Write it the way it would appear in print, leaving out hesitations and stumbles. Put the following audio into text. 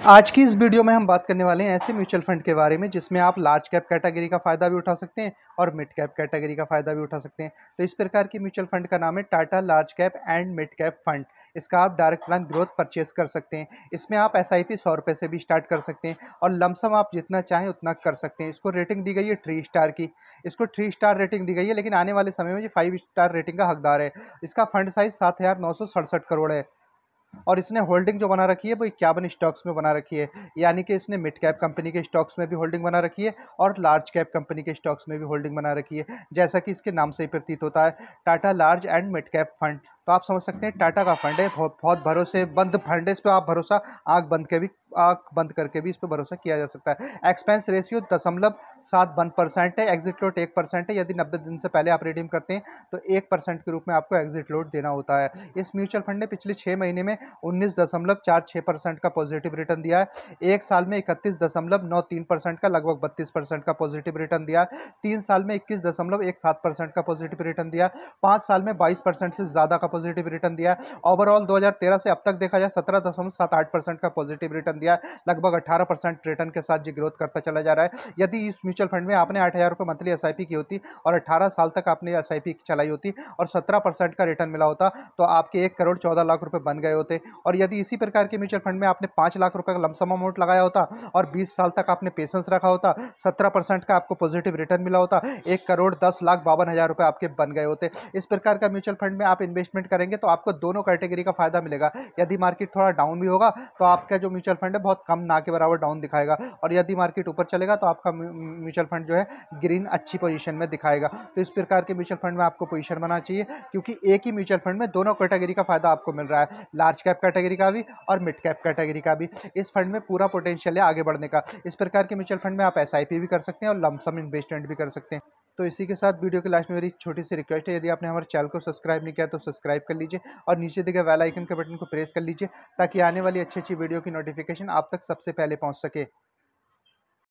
आज की इस वीडियो में हम बात करने वाले हैं ऐसे म्यूचुअल फंड के बारे में जिसमें आप लार्ज कैप कैटेगरी का फ़ायदा भी उठा सकते हैं और मिड कैप कैटेगरी का फ़ायदा भी उठा सकते हैं। तो इस प्रकार की म्यूचुअल फंड का नाम है Tata large cap and mid cap fund. इसका आप डायरेक्ट प्लान ग्रोथ परचेस कर सकते हैं। इसमें आप एसआईपी 100 रुपये से भी स्टार्ट कर सकते हैं और लमसम आप जितना चाहें उतना कर सकते हैं। इसको रेटिंग दी गई है 3 स्टार की। इसको 3 स्टार रेटिंग दी गई है, लेकिन आने वाले समय में ये 5 स्टार रेटिंग का हकदार है। इसका फंड साइज 7,967 करोड़ है और इसने होल्डिंग जो बना रखी है वो 51 स्टॉक्स में बना रखी है। यानी कि इसने मिड कैप कंपनी के स्टॉक्स में भी होल्डिंग बना रखी है और लार्ज कैप कंपनी के स्टॉक्स में भी होल्डिंग बना रखी है, जैसा कि इसके नाम से ही प्रतीत होता है, Tata large and mid cap fund. तो आप समझ सकते हैं टाटा का फंड है, बहुत बहुत भरोसेमंद फंड है। इस पर आप भरोसा आंख बंद करके भी इस पर भरोसा किया जा सकता है। एक्सपेंस रेशियो 0.71% है। एग्जिट लोड 1% है। यदि 90 दिन से पहले आप रिडीम करते हैं तो 1% के रूप में आपको एग्जिट लोड देना होता है। इस म्यूचुअल फंड ने पिछले 6 महीने में 19.46% का पॉजिटिव रिटर्न दिया है। एक साल में 31.93% का, लगभग 32% का पॉजिटिव रिटर्न दिया है। 3 साल में 21.17% का पॉजिटिव रिटर्न दिया है। 5 साल में 22% से ज़्यादा का पॉजिटिव रिटर्न दिया है। ओवरऑल 2013 से अब तक देखा जाए 17.78% का पॉजिटिव रिटर्न दिया है। लगभग 18% रिटर्न के साथ जी ग्रोथ करता चला जा रहा है। यदि इस म्यूचुअल फंड में आपने 8,000 रुपये मंथली एसआईपी की होती और 18 साल तक आपने एसआईपी चलाई होती और 17% का रिटर्न मिला होता तो आपके 1,14,00,000 रुपए बन गए होते। और यदि इसी प्रकार के म्यूचुअल फंड में आपने 5 लाख रुपए का लमसम अमाउंट लगाया होता और 20 साल तक आपने पेशेंस रखा होता, 17% का आपको पॉजिटिव रिटर्न मिला होता, 1,10,52,000 रुपए आपके बन गए होते। इस प्रकार का म्यूचुअल फंड में आप इन्वेस्टमेंट करेंगे तो आपको दोनों कैटेगरी का फायदा मिलेगा। यदि मार्केट थोड़ा डाउन भी होगा तो आपका जो म्यूचुअल फंड है बहुत कम, ना के बराबर डाउन दिखाएगा, और यदि मार्केट ऊपर चलेगा तो आपका म्यूचुअल फंड जो है ग्रीन अच्छी पोजीशन में दिखाएगा। तो इस प्रकार के म्यूचुअल फंड में आपको पोजीशन बनाना चाहिए, क्योंकि एक ही म्यूचुअल फंड में दोनों कैटेगरी का फायदा आपको मिल रहा है, लार्ज कैप कैटेगरी का भी और मिड कैप कैटेगरी का भी। इस फंड में पूरा पोटेंशियल है आगे बढ़ने का। इस प्रकार के म्यूचुअल फंड में आप एसआईपी भी कर सकते हैं और लमसम इन्वेस्टमेंट भी कर सकते हैं। तो इसी के साथ वीडियो के लास्ट में मेरी एक छोटी सी रिक्वेस्ट है, यदि आपने हमारे चैनल को सब्सक्राइब नहीं किया तो सब्सक्राइब कर लीजिए और नीचे दिखे बेल आइकन के बटन को प्रेस कर लीजिए, ताकि आने वाली अच्छी अच्छी वीडियो की नोटिफिकेशन आप तक सबसे पहले पहुंच सके।